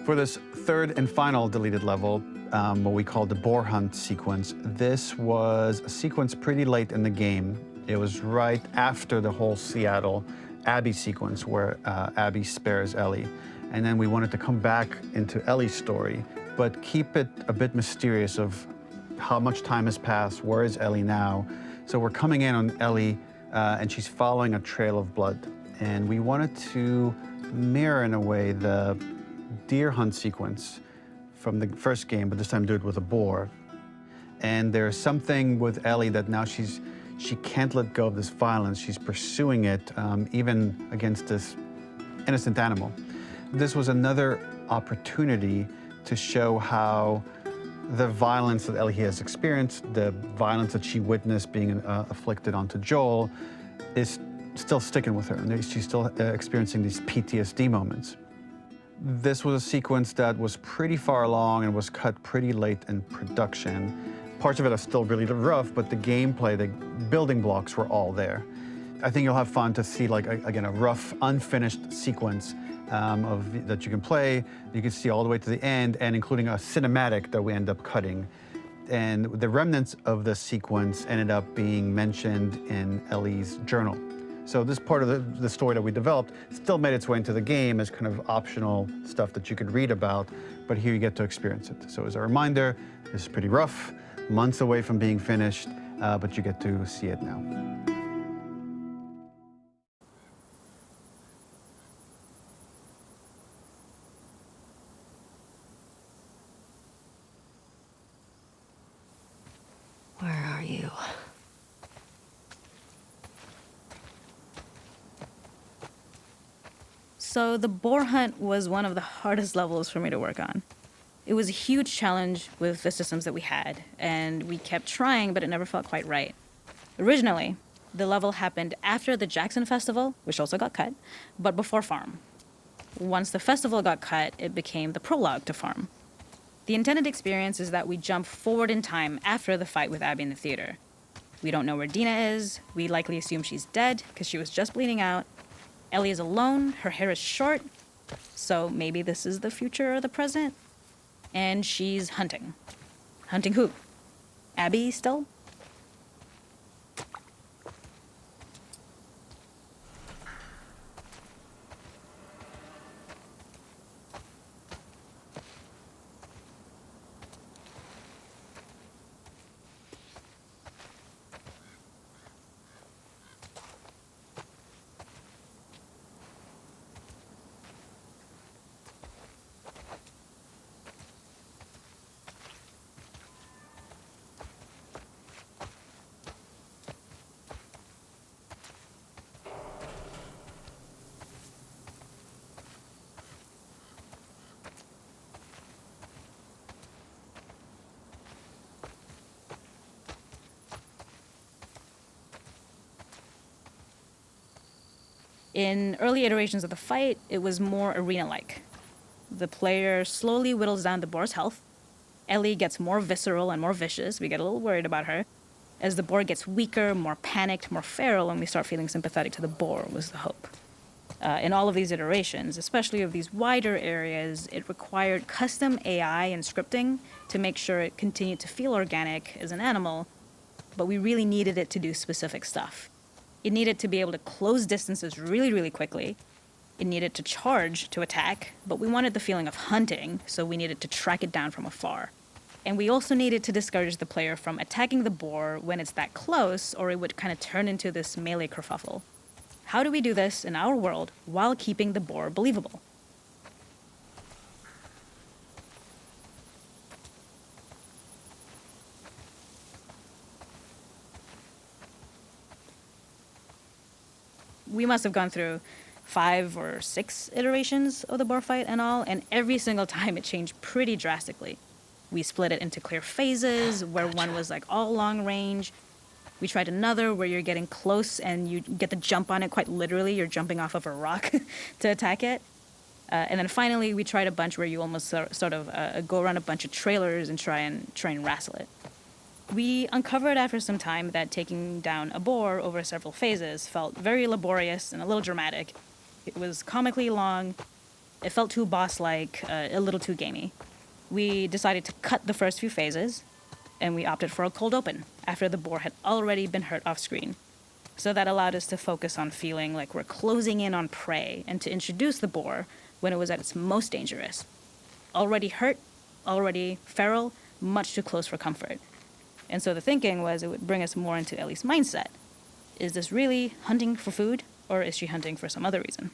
For this third and final deleted level, what we call the boar hunt sequence, this was a sequence pretty late in the game. It was right after the whole Seattle Abby sequence where Abby spares Ellie. And then we wanted to come back into Ellie's story, but keep it a bit mysterious of how much time has passed, where is Ellie now? So we're coming in on Ellie and she's following a trail of blood. And we wanted to mirror in a way the deer hunt sequence from the first game, but this time do it with a boar. And there's something with Ellie that now she can't let go of this violence. She's pursuing it, even against this innocent animal. This was another opportunity to show how the violence that Ellie has experienced, the violence that she witnessed being afflicted onto Joel, is still sticking with her, and she's still experiencing these PTSD moments. This was a sequence that was pretty far along and was cut pretty late in production. Parts of it are still really rough, but the gameplay, the building blocks were all there. I think you'll have fun to see, like, again, a rough, unfinished sequence that you can play. You can see all the way to the end, and including a cinematic that we end up cutting. And the remnants of the sequence ended up being mentioned in Ellie's journal. So this part of the story that we developed still made its way into the game as kind of optional stuff that you could read about, but here you get to experience it. So as a reminder, this is pretty rough, months away from being finished, but you get to see it now. Where are you? So the boar hunt was one of the hardest levels for me to work on. It was a huge challenge with the systems that we had, and we kept trying, but it never felt quite right. Originally, the level happened after the Jackson Festival, which also got cut, but before Farm. Once the festival got cut, it became the prologue to Farm. The intended experience is that we jump forward in time after the fight with Abby in the theater. We don't know where Dina is. We likely assume she's dead because she was just bleeding out. Ellie is alone. Her hair is short. So maybe this is the future or the present. And she's hunting. Hunting who? Abby still? In early iterations of the fight, it was more arena-like. The player slowly whittles down the boar's health. Ellie gets more visceral and more vicious. We get a little worried about her. As the boar gets weaker, more panicked, more feral, and we start feeling sympathetic to the boar was the hope. In all of these iterations, especially of these wider areas, it required custom AI and scripting to make sure it continued to feel organic as an animal, but we really needed it to do specific stuff. It needed to be able to close distances really, really quickly. It needed to charge to attack, but we wanted the feeling of hunting, so we needed to track it down from afar. And we also needed to discourage the player from attacking the boar when it's that close, or it would kind of turn into this melee kerfuffle. How do we do this in our world while keeping the boar believable? We must have gone through 5 or 6 iterations of the boar fight and all, and every single time it changed pretty drastically. We split it into clear phases, where one was like all long range. We tried another where you're getting close and you get the jump on it quite literally. You're jumping off of a rock to attack it. And then finally, we tried a bunch where you almost sort of go around a bunch of trailers and try and wrestle it. We uncovered after some time that taking down a boar over several phases felt very laborious and a little dramatic. It was comically long, It felt too boss-like, a little too gamey. We decided to cut the first few phases, and we opted for a cold open after the boar had already been hurt off screen. So that allowed us to focus on feeling like we're closing in on prey and to introduce the boar when it was at its most dangerous. Already hurt, already feral, much too close for comfort. And so the thinking was it would bring us more into Ellie's mindset. Is this really hunting for food, or is she hunting for some other reason?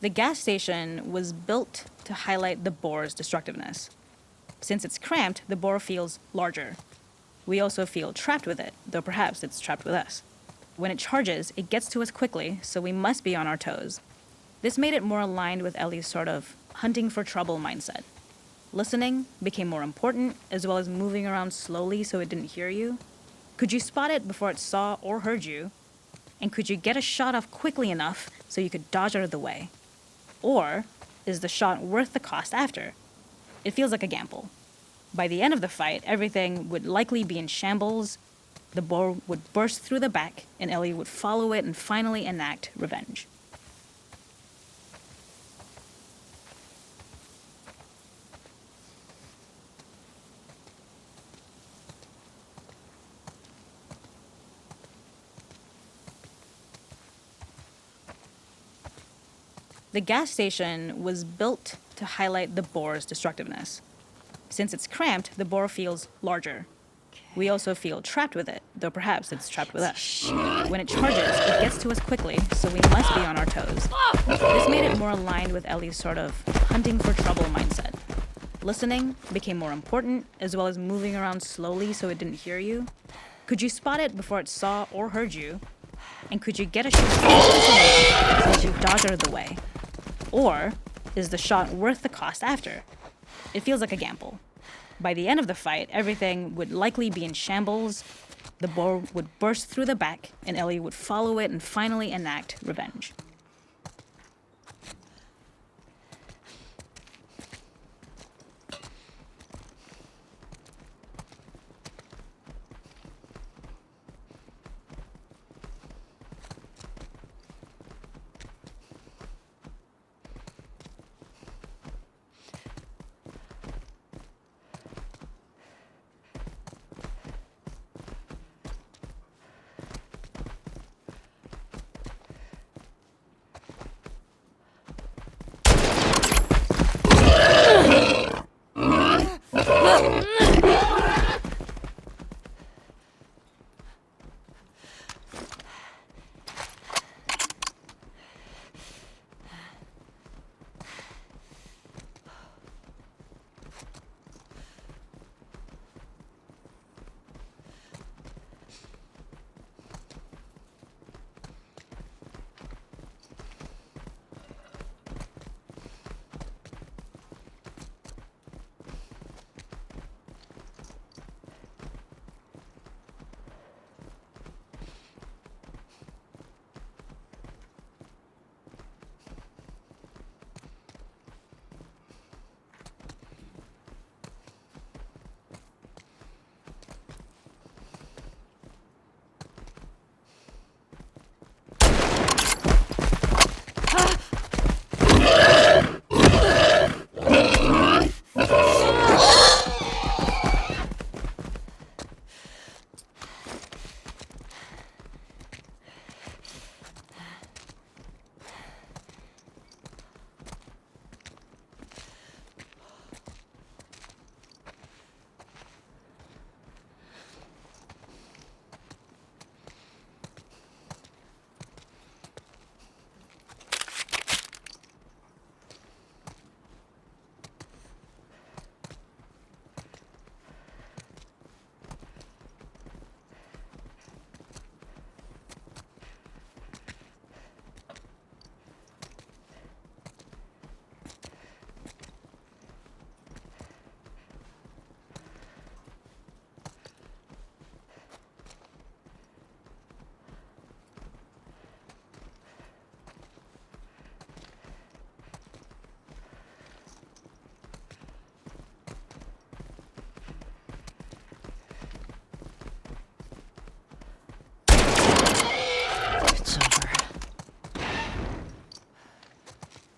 The gas station was built to highlight the boar's destructiveness. Since it's cramped, the boar feels larger. We also feel trapped with it, though perhaps it's trapped with us. When it charges, it gets to us quickly, so we must be on our toes. This made it more aligned with Ellie's sort of hunting for trouble mindset. Listening became more important, as well as moving around slowly so it didn't hear you. Could you spot it before it saw or heard you? And could you get a shot off quickly enough so you could dodge out of the way? Or is the shot worth the cost after? It feels like a gamble. By the end of the fight, everything would likely be in shambles. The boar would burst through the back, and Ellie would follow it and finally enact revenge. The gas station was built to highlight the boar's destructiveness. Since it's cramped, the boar feels larger. We also feel trapped with it, though perhaps it's trapped with us. When it charges, it gets to us quickly, so we must be on our toes. This made it more aligned with Ellie's sort of hunting for trouble mindset. Listening became more important, as well as moving around slowly so it didn't hear you. Could you spot it before it saw or heard you? And could you get a shot so that you dodge out of the way? Or is the shot worth the cost after? It feels like a gamble. By the end of the fight, everything would likely be in shambles. The boar would burst through the back, and Ellie would follow it and finally enact revenge.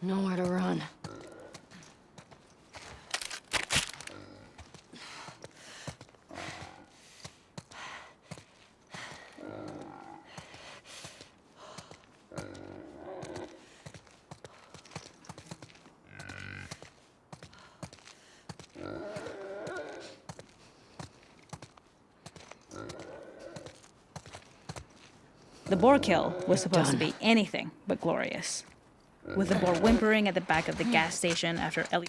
Nowhere to run. The boar kill was supposed to Done. be anything but glorious, with the boar whimpering at the back of the gas station after Ellie